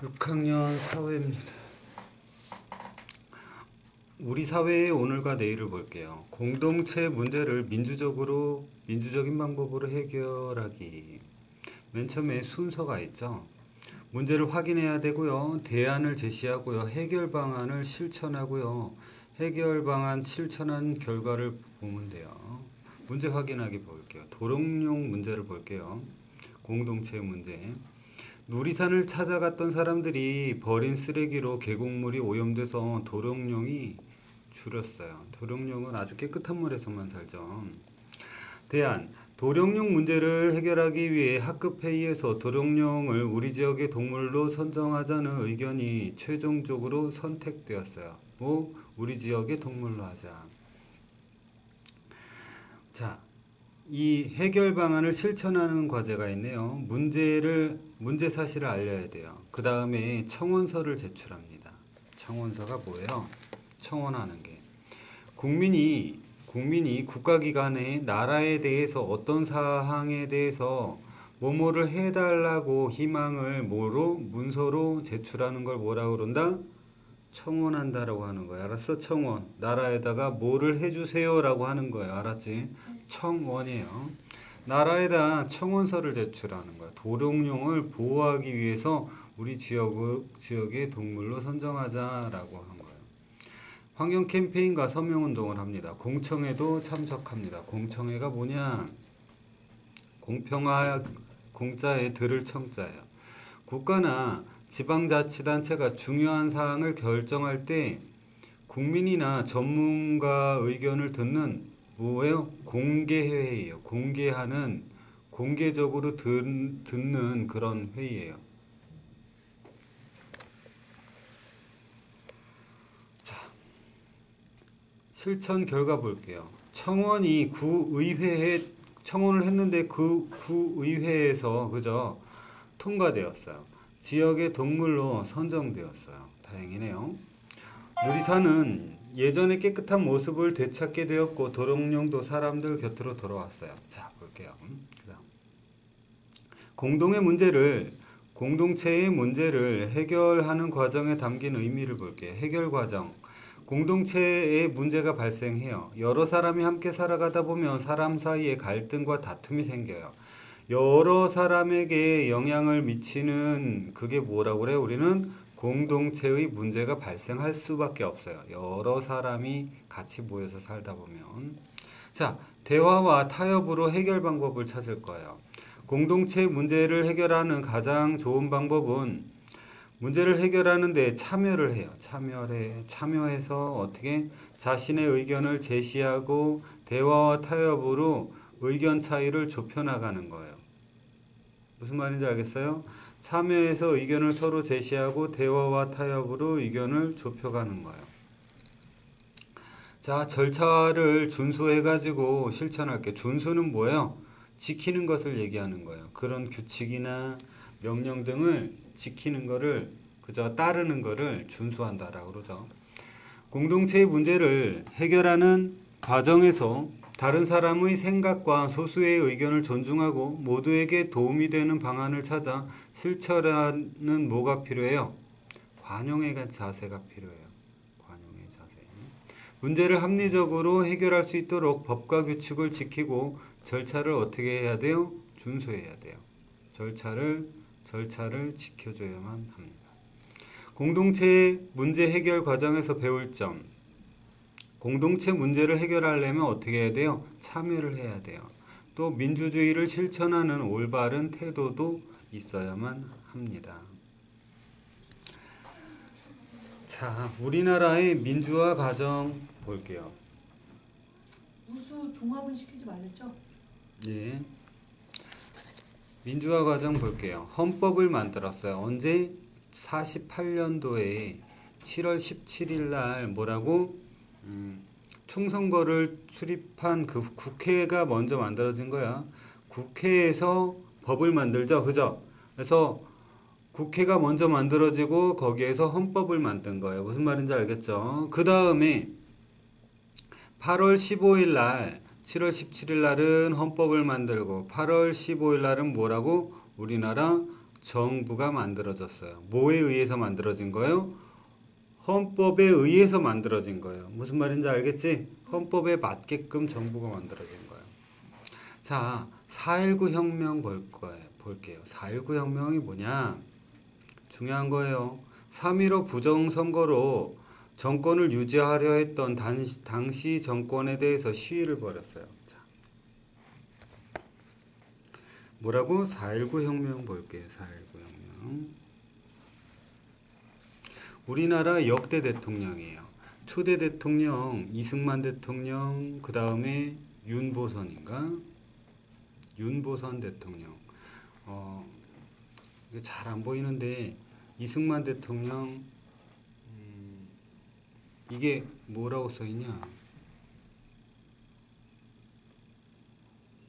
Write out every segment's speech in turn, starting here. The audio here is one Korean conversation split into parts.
6학년 사회입니다. 우리 사회의 오늘과 내일을 볼게요. 공동체 문제를 민주적인 방법으로 해결하기. 맨 처음에 순서가 있죠. 문제를 확인해야 되고요. 대안을 제시하고요. 해결 방안을 실천하고요. 해결 방안 실천한 결과를 보면 돼요. 문제 확인하기 볼게요. 도롱뇽 문제를 볼게요. 공동체 문제. 누리산을 찾아갔던 사람들이 버린 쓰레기로 계곡물이 오염돼서 도롱뇽이 줄었어요. 도롱뇽은 아주 깨끗한 물에서만 살죠. 대안. 도롱뇽 문제를 해결하기 위해 학급 회의에서 도롱뇽을 우리 지역의 동물로 선정하자는 의견이 최종적으로 선택되었어요. 우리 지역의 동물로 하자. 자, 이 해결 방안을 실천하는 과제가 있네요. 문제 사실을 알려야 돼요. 그 다음에 청원서를 제출합니다. 청원서가 뭐예요? 청원하는 게. 국민이 국가기관에 나라에 대해서 어떤 사항에 대해서 뭐뭐를 해달라고 희망을 문서로 제출하는 걸 뭐라고 그런다? 청원한다라고 하는 거야. 알았어? 청원. 나라에다가 뭐를 해주세요 라고 하는 거예요. 알았지? 청원이에요. 나라에다 청원서를 제출하는 거야. 도롱뇽을 보호하기 위해서 우리 지역의 동물로 선정하자라고 한 거예요. 환경 캠페인과 서명운동을 합니다. 공청회도 참석합니다. 공청회가 뭐냐? 공평하 공짜에 들을 청자예요. 국가나 지방자치단체가 중요한 사항을 결정할 때 국민이나 전문가 의견을 듣는 뭐예요? 공개회의예요. 공개적으로 듣는 그런 회의예요. 자, 실천 결과 볼게요. 청원이 구의회에 청원을 했는데 그 구의회에서 그저 통과되었어요. 지역의 동물로 선정되었어요. 다행이네요. 누리산은 예전의 깨끗한 모습을 되찾게 되었고 도롱뇽도 사람들 곁으로 돌아왔어요. 자, 볼게요. 공동체의 문제를 해결하는 과정에 담긴 의미를 볼게요. 해결 과정. 공동체에 문제가 발생해요. 여러 사람이 함께 살아가다 보면 사람 사이에 갈등과 다툼이 생겨요. 여러 사람에게 영향을 미치는 그게 뭐라고 그래요? 우리는 공동체의 문제가 발생할 수밖에 없어요. 여러 사람이 같이 모여서 살다 보면. 자, 대화와 타협으로 해결 방법을 찾을 거예요. 공동체 문제를 해결하는 가장 좋은 방법은 문제를 해결하는데 참여를 해요. 참여해서 어떻게 자신의 의견을 제시하고 대화와 타협으로 의견 차이를 좁혀나가는 거예요. 무슨 말인지 알겠어요? 참여해서 의견을 서로 제시하고 대화와 타협으로 의견을 좁혀가는 거예요. 자, 절차를 준수해가지고 실천할게요. 준수는 뭐예요? 지키는 것을 얘기하는 거예요. 그런 규칙이나 명령 등을 지키는 거를 그저 따르는 거를 준수한다라고 그러죠. 공동체의 문제를 해결하는 과정에서 다른 사람의 생각과 소수의 의견을 존중하고 모두에게 도움이 되는 방안을 찾아 실천하는 뭐가 필요해요? 관용의 자세가 필요해요. 관용의 자세. 문제를 합리적으로 해결할 수 있도록 법과 규칙을 지키고 절차를 어떻게 해야 돼요? 준수해야 돼요. 절차를 지켜줘야만 합니다. 공동체 문제 해결 과정에서 배울 점. 공동체 문제를 해결하려면 어떻게 해야 돼요? 참여를 해야 돼요. 또 민주주의를 실천하는 올바른 태도도 있어야만 합니다. 자, 우리나라의 민주화 과정 볼게요. 우수 종합은 시키지 말랬죠? 네. 민주화 과정 볼게요. 헌법을 만들었어요. 언제? 48년도에 7월 17일 날 뭐라고? 총선거를 수립한 그 국회가 먼저 만들어진 거야. 국회에서 법을 만들죠. 그죠? 그래서 국회가 먼저 만들어지고 거기에서 헌법을 만든 거예요. 무슨 말인지 알겠죠? 그 다음에 8월 15일 날 7월 17일 날은 헌법을 만들고 8월 15일 날은 뭐라고? 우리나라 정부가 만들어졌어요. 뭐에 의해서 만들어진 거예요? 헌법에 의해서 만들어진 거예요. 무슨 말인지 알겠지? 헌법에 맞게끔 정부가 만들어진 거예요. 자, 4.19 혁명 볼게요. 4.19 혁명이 뭐냐? 중요한 거예요. 3.15 부정선거로 정권을 유지하려 했던 당시 정권에 대해서 시위를 벌였어요. 자, 뭐라고? 4.19 혁명 볼게요. 4.19 혁명. 우리나라 역대 대통령이에요. 초대 대통령 이승만 대통령, 그 다음에 윤보선인가? 윤보선 대통령. 이게 잘 안 보이는데 이승만 대통령, 이게 뭐라고 써 있냐?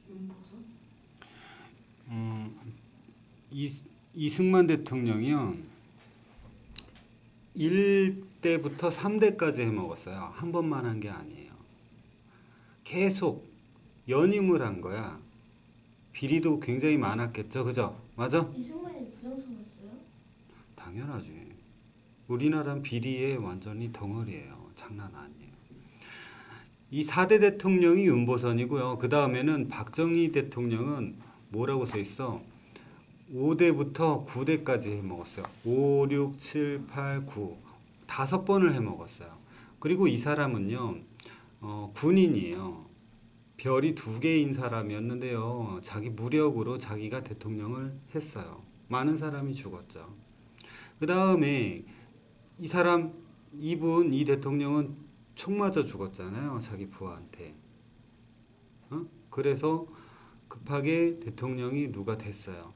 윤보선? 이승만 대통령이요. 1대부터 3대까지 해먹었어요. 한 번만 한 게 아니에요. 계속 연임을 한 거야. 비리도 굉장히 많았겠죠. 그죠? 맞아? 이승만이 부정선거였어요? 당연하지. 우리나라는 비리에 완전히 덩어리예요. 장난 아니에요. 이 4대 대통령이 윤보선이고요. 그 다음에는 박정희 대통령은 뭐라고 써 있어? 5대부터 9대까지 해먹었어요. 5, 6, 7, 8, 9. 5번을 해먹었어요. 그리고 이 사람은요, 군인이에요. 별이 2개인 사람이었는데요. 자기 무력으로 자기가 대통령을 했어요. 많은 사람이 죽었죠. 그 다음에 이 대통령은 총 맞아 죽었잖아요. 자기 부하한테. 그래서 급하게 대통령이 누가 됐어요.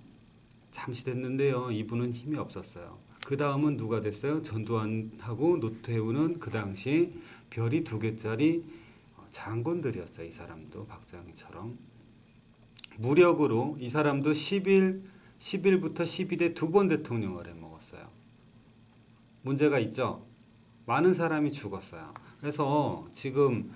잠시 됐는데요. 이분은 힘이 없었어요. 그 다음은 누가 됐어요? 전두환하고 노태우는 그 당시에 별이 2개짜리 장군들이었어요. 이 사람도 박정희처럼. 무력으로 이 사람도 11부터 12대 2번 대통령을 해먹었어요. 문제가 있죠. 많은 사람이 죽었어요. 그래서 지금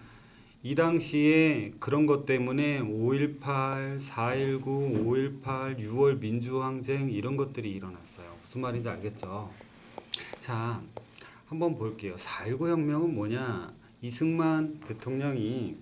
이 당시에 그런 것 때문에 5.18, 4.19, 5.18, 6월 민주항쟁 이런 것들이 일어났어요. 무슨 말인지 알겠죠? 자, 한번 볼게요. 4.19 혁명은 뭐냐? 이승만 대통령이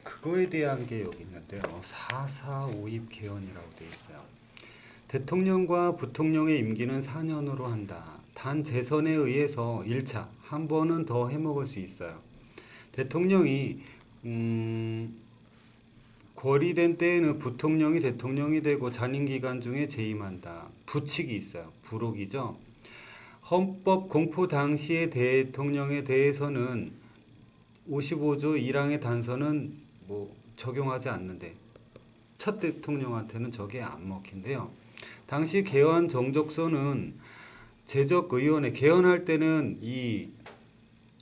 그거에 대한 게 여기 있는데요. 4.4.5입 개헌이라고 되어 있어요. 대통령과 부통령의 임기는 4년으로 한다. 단 재선에 의해서 1차, 한 번은 더 해먹을 수 있어요. 대통령이 거리된 때에는 부통령이 대통령이 되고 잔임기간 중에 재임한다. 부칙이 있어요. 부록이죠. 헌법 공포 당시의 대통령에 대해서는 55조 1항의 단서는 적용하지 않는데 첫 대통령한테는 저게 안 먹힌대요. 당시 개헌 정족선은 제적의원회 개헌할 때는 이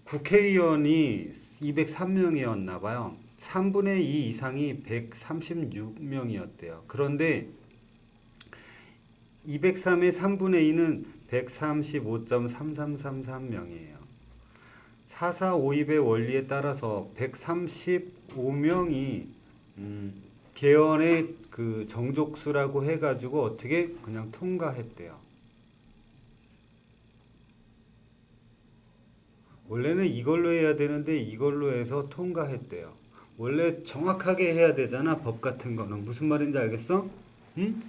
국회의원이 203명이었나 봐요. 3분의 2 이상이 136명이었대요. 그런데 203의 3분의 2는 135.3333명이에요. 4.4.5입의 원리에 따라서 135명이 개헌의 그 정족수라고 해가지고 어떻게 그냥 통과했대요. 원래는 이걸로 해야 되는데 이걸로 해서 통과했대요. 원래 정확하게 해야 되잖아. 법 같은 거는. 무슨 말인지 알겠어? 응?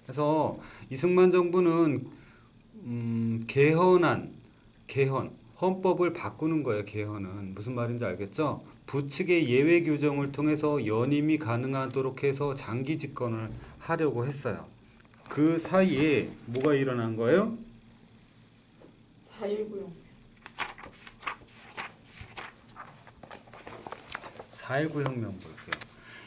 그래서 이승만 정부는 개헌 헌법을 바꾸는 거예요. 개헌은 무슨 말인지 알겠죠? 부칙의 예외 규정을 통해서 연임이 가능하도록 해서 장기 집권을 하려고 했어요. 그 사이에 뭐가 일어난 거예요? 4.19 혁명. 4.19 혁명 볼게요.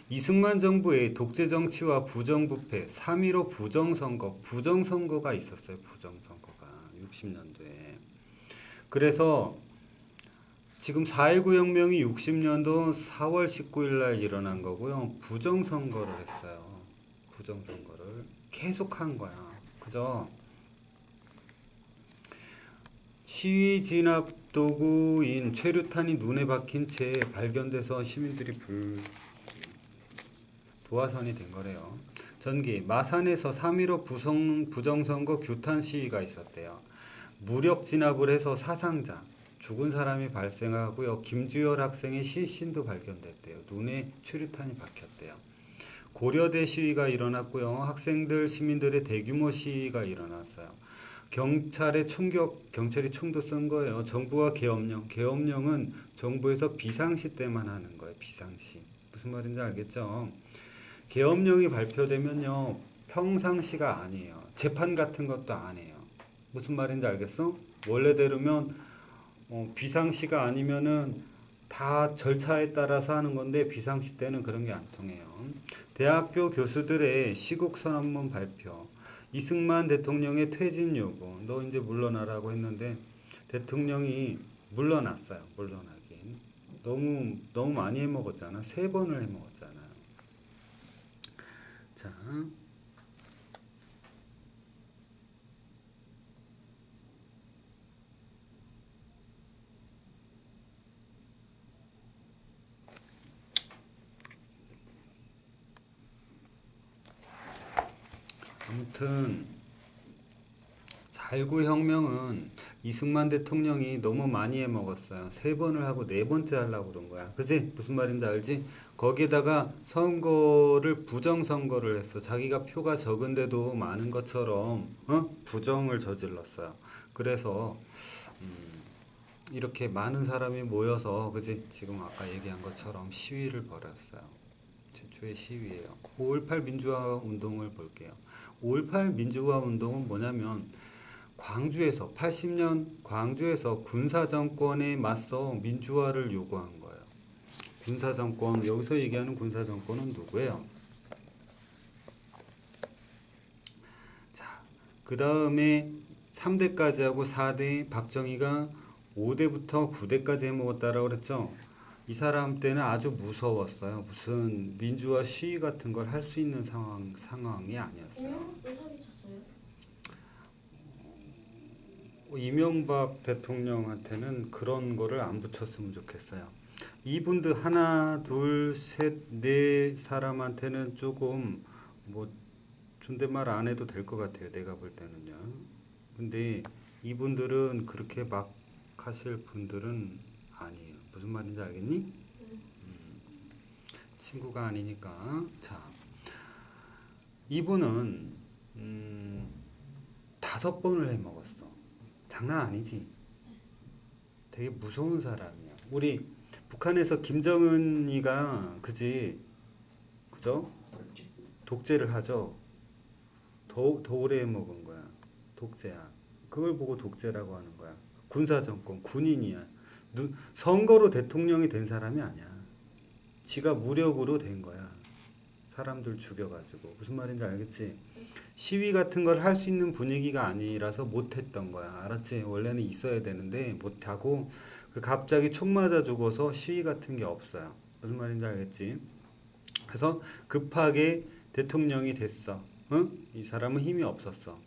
이승만 정부의 독재 정치와 부정부패, 3.15 부정선거가 있었어요. 부정선거가 60년도에. 그래서 지금 4.19 혁명이 60년도 4월 19일 날 일어난 거고요. 부정선거를 했어요. 부정선거를 계속한 거야. 그죠? 시위 진압 도구인 최루탄이 눈에 박힌 채 발견돼서 시민들이 도화선이 된 거래요. 전기 마산에서 3.15 부정선거 규탄 시위가 있었대요. 무력 진압을 해서 사상자 죽은 사람이 발생하고요. 김주열 학생의 시신도 발견됐대요. 눈에 최루탄이 박혔대요. 고려대 시위가 일어났고요. 학생들 시민들의 대규모 시위가 일어났어요. 경찰이 총도 쏜 거예요. 정부가 계엄령은 정부에서 비상시 때만 하는 거예요. 비상시. 무슨 말인지 알겠죠? 계엄령이 발표되면요. 평상시가 아니에요. 재판 같은 것도 안 해요. 무슨 말인지 알겠어? 원래대로면 비상시가 아니면은 다 절차에 따라서 하는 건데 비상시 때는 그런 게 안 통해요. 대학교 교수들의 시국 선언문 발표. 이승만 대통령의 퇴진 요구. 너 이제 물러나라고 했는데 대통령이 물러났어요. 물러나긴. 너무 많이 해먹었잖아. 3번을 해먹었잖아요. 자. 아무튼 4.19 혁명은 이승만 대통령이 너무 많이 해먹었어요. 3번을 하고 4번째 하려고 그런 거야. 그치? 무슨 말인지 알지? 거기에다가 부정선거를 했어. 자기가 표가 적은데도 많은 것처럼 부정을 저질렀어요. 그래서 이렇게 많은 사람이 모여서 그치? 지금 아까 얘기한 것처럼 시위를 벌였어요. 최초의 시위예요. 5.18 민주화 운동을 볼게요. 5.18 민주화 운동은 뭐냐면 광주에서 80년 광주에서 군사정권에 맞서 민주화를 요구한 거예요. 군사정권, 여기서 얘기하는 군사정권은 누구예요? 자, 그 다음에 3대까지 하고 4대 박정희가 5대부터 9대까지 해먹었다라고 그랬죠. 이 사람 때는 아주 무서웠어요. 무슨 민주화 시위 같은 걸 할 수 있는 상황이 아니었어요. 사기쳤어요? 이명박 대통령한테는 그런 거를 안 붙였으면 좋겠어요. 이분들 하나, 둘, 셋, 네 사람한테는 조금 뭐 존댓말 안 해도 될 것 같아요. 내가 볼 때는요. 근데 이분들은 그렇게 막 하실 분들은 아니에요. 무슨 말인지 알겠니? 친구가 아니니까. 자, 이분은 5번을 해먹었어. 장난 아니지? 되게 무서운 사람이야. 우리 북한에서 김정은이가 그지? 그죠? 독재를 하죠. 더 오래 해먹은 거야. 독재야. 그걸 보고 독재라고 하는 거야. 군사정권, 군인이야. 선거로 대통령이 된 사람이 아니야. 지가 무력으로 된 거야. 사람들 죽여가지고. 무슨 말인지 알겠지? 시위 같은 걸 할 수 있는 분위기가 아니라서 못했던 거야. 알았지? 원래는 있어야 되는데 못하고 갑자기 총 맞아 죽어서 시위 같은 게 없어요. 무슨 말인지 알겠지? 그래서 급하게 대통령이 됐어. 응? 이 사람은 힘이 없었어.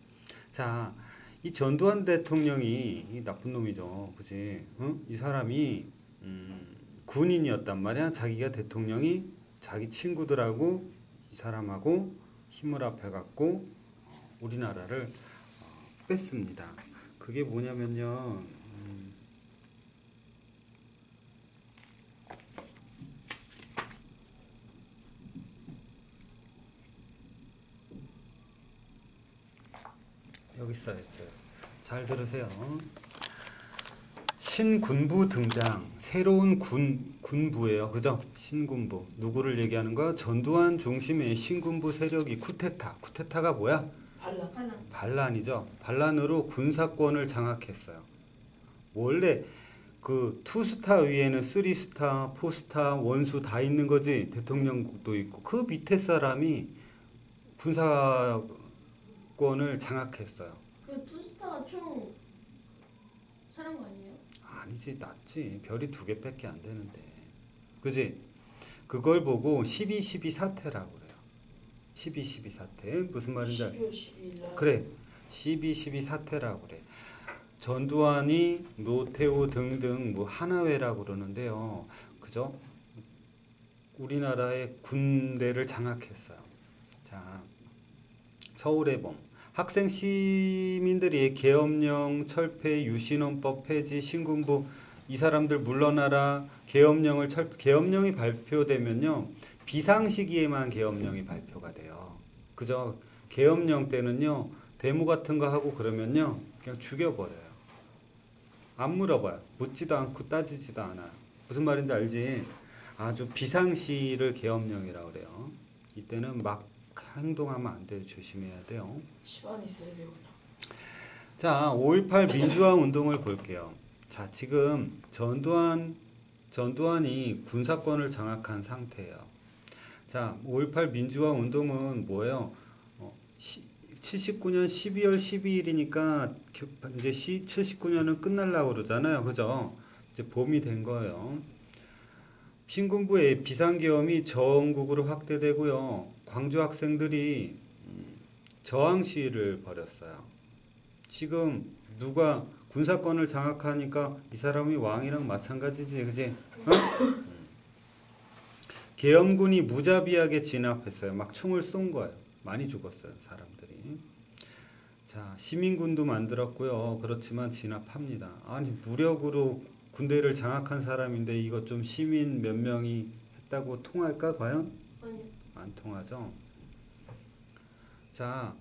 자, 이 전두환 대통령이 이 나쁜 놈이죠. 그치? 응? 이 사람이 군인이었단 말이야. 자기가 대통령이 자기 친구들하고 이 사람하고 힘을 합해갖고 우리나라를 뺐습니다. 그게 뭐냐면요. 여기 써있어요. 잘 들으세요. 신군부 등장. 새로운 군부예요. 그죠? 신군부. 누구를 얘기하는 거야? 전두환 중심의 신군부 세력이 쿠데타가 뭐야? 반란이죠. 반란으로 군사권을 장악했어요. 원래 그 투스타 위에는 쓰리스타, 포스타, 원수 다 있는 거지. 대통령도 있고 그 밑에 사람이 군사권을 장악했어요. 그 투스타가 총 사령관 아니에요? 아니지, 낮지. 별이 2개밖에 안 되는데. 그지? 그걸 보고 12.12 사태라고 그래요. 12.12 사태. 무슨 말인지 12월 12일 날. 그래. 12.12 사태라고 그래. 전두환이 노태우 등등 뭐 하나회라고 그러는데요. 그죠? 우리나라의 군대를 장악했어요. 자, 서울의 봄. 학생 시민들이 계엄령 철폐, 유신헌법 폐지, 신군부 이 사람들 물러나라 계엄령이 발표되면요. 비상시기에만 계엄령이 발표가 돼요. 그죠? 계엄령 때는요. 데모 같은 거 하고 그러면요. 그냥 죽여버려요. 안 물어봐요. 묻지도 않고 따지지도 않아요. 무슨 말인지 알지? 아주 비상시를 계엄령이라고 그래요. 이때는 막 행동하면 안 돼요. 조심해야 돼요. 집안에 있어야 되구나. 자, 5.18 민주화 운동을 볼게요. 자, 지금 전두환이 군사권을 장악한 상태예요. 자, 5.18 민주화 운동은 뭐예요? 79년 12월 12일이니까 이제 79년은 끝날라고 그러잖아요. 그죠? 이제 봄이 된 거예요. 신군부의 비상계엄이 전국으로 확대되고요. 광주 학생들이 저항 시위를 벌였어요. 지금 누가 군사권을 장악하니까 이 사람이 왕이랑 마찬가지지, 그지? 어? 계엄군이 무자비하게 진압했어요. 막 총을 쏜 거예요. 많이 죽었어요, 사람들이. 자, 시민군도 만들었고요. 그렇지만 진압합니다. 아니, 무력으로 군대를 장악한 사람인데 이거 좀 시민 몇 명이 했다고 통할까, 과연? 아니요. 안 통하죠. 자,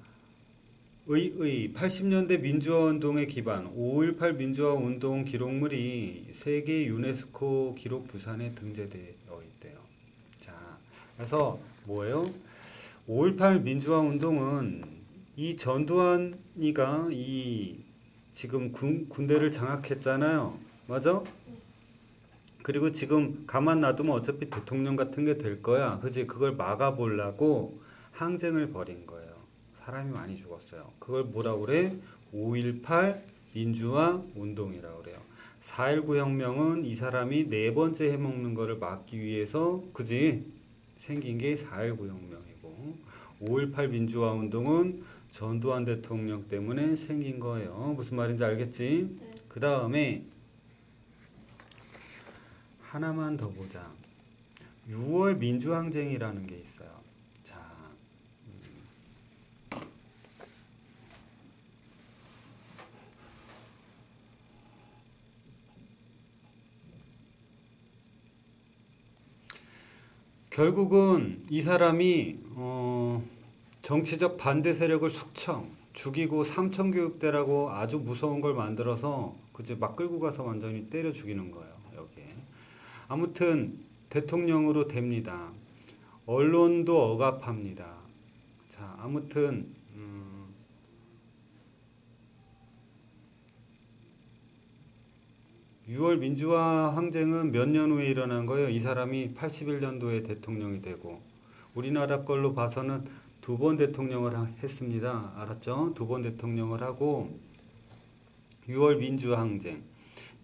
80년대 민주화 운동의 기반 5.18 민주화 운동 기록물이 세계 유네스코 기록 유산에 등재되어 있대요. 자, 그래서 뭐예요? 5.18 민주화 운동은 이 전두환이가 이 지금 군대를 장악했잖아요. 맞아? 그리고 지금 가만 놔두면 어차피 대통령 같은 게 될 거야. 그지? 그걸 막아보려고 항쟁을 벌인 거예요. 사람이 많이 죽었어요. 그걸 뭐라고 그래? 5.18 민주화 운동이라고 그래요. 4.19 혁명은 이 사람이 4번째 해먹는 거를 막기 위해서 그지? 생긴 게 4.19 혁명이고 5.18 민주화 운동은 전두환 대통령 때문에 생긴 거예요. 무슨 말인지 알겠지? 네. 그 다음에 하나만 더 보자. 6월 민주항쟁이라는 게 있어요. 자, 결국은 이 사람이 정치적 반대 세력을 숙청, 죽이고 삼천교육대라고 아주 무서운 걸 만들어서 그제 막 끌고 가서 완전히 때려 죽이는 거예요. 여기에. 아무튼 대통령으로 됩니다. 언론도 억압합니다. 자, 아무튼 6월 민주화 항쟁은 몇 년 후에 일어난 거예요. 이 사람이 81년도에 대통령이 되고 우리나라 걸로 봐서는 2번 대통령을 했습니다. 알았죠? 2번 대통령을 하고 6월 민주화 항쟁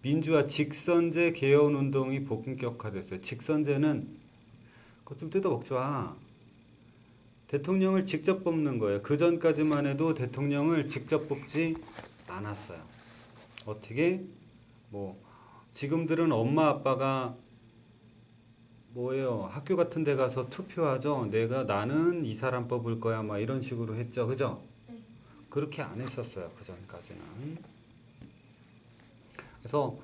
민주화 직선제 개헌 운동이 본격화됐어요. 직선제는 그것 좀 뜯어먹지 마. 대통령을 직접 뽑는 거예요. 그 전까지만 해도 대통령을 직접 뽑지 않았어요. 어떻게? 뭐 지금들은 엄마 아빠가 뭐예요? 학교 같은 데 가서 투표하죠. 나는 이 사람 뽑을 거야. 막 이런 식으로 했죠. 그죠? 네. 그렇게 안 했었어요. 그 전까지는. 그래서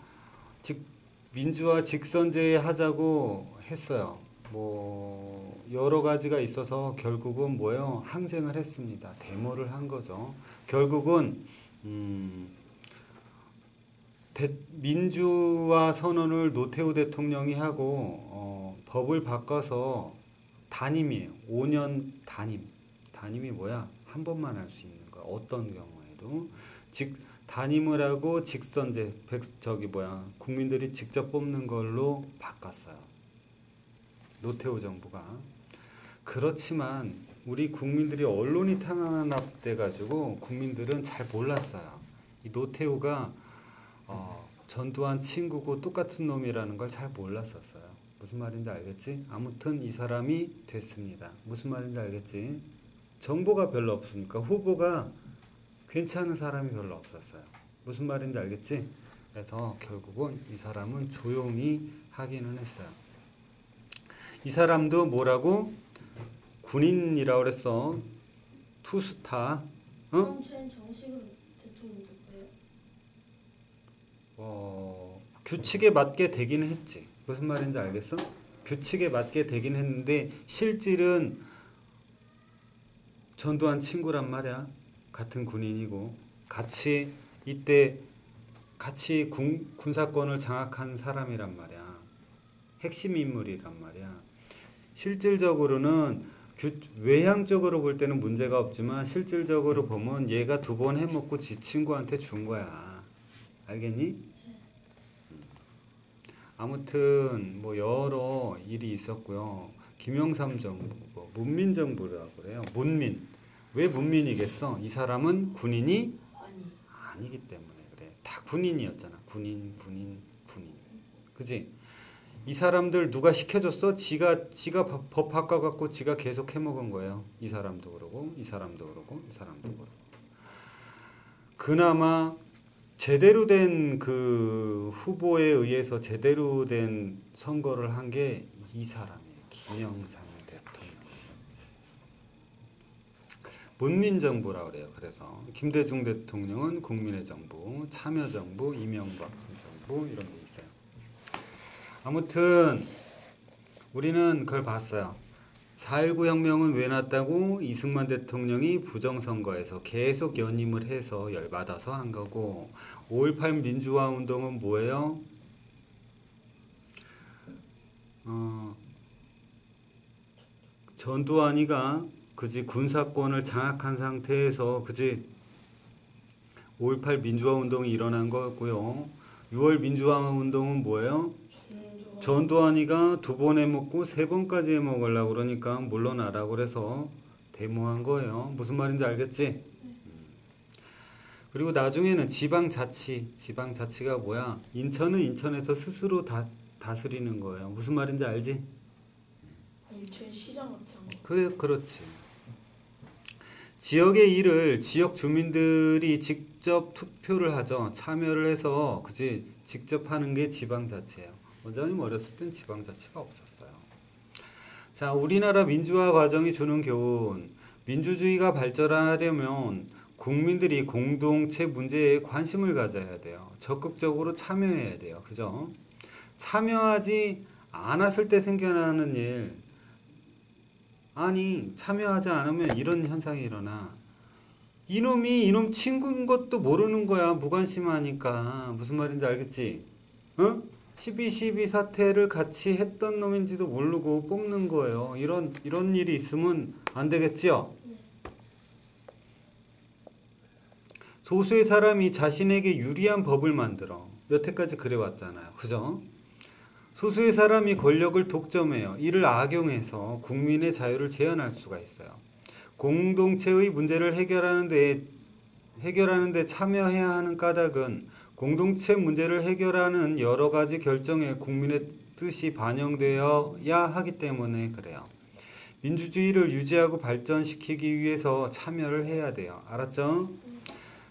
민주화 직선제 하자고 했어요. 뭐 여러 가지가 있어서 결국은 뭐예요? 항쟁을 했습니다. 데모를 한 거죠. 결국은 민주화 선언을 노태우 대통령이 하고 법을 바꿔서 단임이에요. 5년 단임. 단임이 뭐야? 한 번만 할 수 있는 거야. 어떤 경우에도. 즉 단임을 하고 직선제, 국민들이 직접 뽑는 걸로 바꿨어요. 노태우 정부가. 그렇지만 우리 국민들이 언론이 탄압돼 가지고 국민들은 잘 몰랐어요. 이 노태우가 전두환 친구고 똑같은 놈이라는 걸 잘 몰랐었어요. 무슨 말인지 알겠지? 아무튼 이 사람이 됐습니다. 무슨 말인지 알겠지? 정보가 별로 없으니까 후보가 괜찮은 사람이 별로 없었어요. 무슨 말인지 알겠지? 그래서 결국은 이 사람은 조용히 하기는 했어요. 이 사람도 뭐라고? 군인이라고 그랬어. 투스타. 그럼 쟤는 정식으로 대통령 될까요? 규칙에 맞게 되기는 했지. 무슨 말인지 알겠어? 규칙에 맞게 되긴 했는데 실질은 전두환 친구란 말이야. 같은 군인이고 같이 이때 같이 군사권을 장악한 사람이란 말이야. 핵심 인물이란 말이야. 실질적으로는 외향적으로 볼 때는 문제가 없지만 실질적으로 보면 얘가 2번 해먹고 지 친구한테 준 거야. 알겠니? 아무튼 뭐 여러 일이 있었고요. 김영삼 정부, 문민정부라고 그래요. 문민. 왜 문민이겠어? 이 사람은 군인이 아니기 때문에 그래. 다 군인이었잖아. 군인. 그지? 이 사람들 누가 시켜줬어? 지가 법 바꿔갖고 지가 계속 해먹은 거예요. 이 사람도 그러고 이 사람도 그러고 이 사람도 그러고. 그나마 제대로 된 그 후보에 의해서 제대로 된 선거를 한 게 이 사람이에요. 김영삼 대통령. 문민정부라 그래요. 그래서 김대중 대통령은 국민의 정부, 참여정부, 이명박 정부 이런 게 있어요. 아무튼 우리는 그걸 봤어요. 4.19 혁명은 왜 났다고? 이승만 대통령이 부정선거에서 계속 연임을 해서 열받아서 한 거고 5.18 민주화 운동은 뭐예요? 전두환이가 그지 군사권을 장악한 상태에서 그지 5.18 민주화 운동이 일어난 거고요. 6월 민주화 운동은 뭐예요? 전두환이가 2번 해먹고 3번까지 해먹으려고 그러니까 물러나라고 그래서 데모한 거예요. 무슨 말인지 알겠지? 그리고 나중에는 지방자치가 뭐야? 인천은 인천에서 스스로 다스리는 거예요. 무슨 말인지 알지? 인천시장 같은 거. 그래, 그렇지. 지역의 일을 지역 주민들이 직접 투표를 하죠. 참여를 해서 그지 직접 하는 게 지방자치예요. 원장님 어렸을 땐 지방자치가 없었어요. 자, 우리나라 민주화 과정이 주는 교훈. 민주주의가 발전하려면 국민들이 공동체 문제에 관심을 가져야 돼요. 적극적으로 참여해야 돼요. 그죠? 참여하지 않았을 때 생겨나는 일. 아니, 참여하지 않으면 이런 현상이 일어나. 이놈이 이놈 친구인 것도 모르는 거야. 무관심하니까. 무슨 말인지 알겠지? 어? 12.12 사태를 같이 했던 놈인지도 모르고 뽑는 거예요. 이런 일이 있으면 안 되겠지요? 소수의 사람이 자신에게 유리한 법을 만들어. 여태까지 그래왔잖아요. 그죠? 소수의 사람이 권력을 독점해요. 이를 악용해서 국민의 자유를 제한할 수가 있어요. 공동체의 문제를 해결하는 데 참여해야 하는 까닭은 공동체 문제를 해결하는 여러 가지 결정에 국민의 뜻이 반영되어야 하기 때문에 그래요. 민주주의를 유지하고 발전시키기 위해서 참여를 해야 돼요. 알았죠?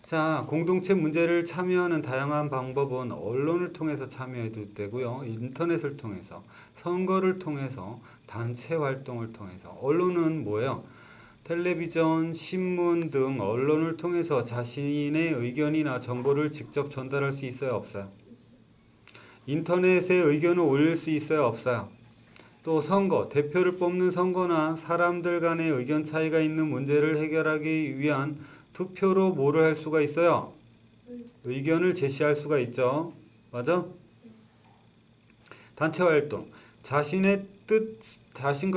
자, 공동체 문제를 참여하는 다양한 방법은 언론을 통해서 참여해도 되고요. 인터넷을 통해서, 선거를 통해서, 단체 활동을 통해서. 언론은 뭐예요? 텔레비전, 신문 등 언론을 통해서 자신의 의견이나 정보를 직접 전달할 수 있어요? 없어요? 인터넷에 의견을 올릴 수 있어요? 없어요? 또 선거, 대표를 뽑는 선거나 사람들 간의 의견 차이가 있는 문제를 해결하기 위한 투표로 뭐를 할 수가 있어요? 의견을 제시할 수가 있죠. 맞아? 단체 활동. 자신과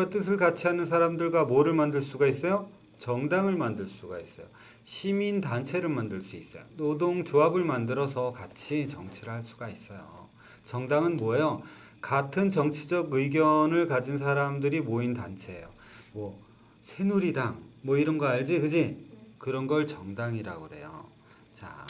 뜻을 같이 하는 사람들과 뭐를 만들 수가 있어요? 정당을 만들 수가 있어요. 시민 단체를 만들 수 있어요. 노동조합을 만들어서 같이 정치를 할 수가 있어요. 정당은 뭐예요? 같은 정치적 의견을 가진 사람들이 모인 단체예요. 뭐 새누리당 뭐 이런 거 알지, 그지? 그런 걸 정당이라고 그래요. 자.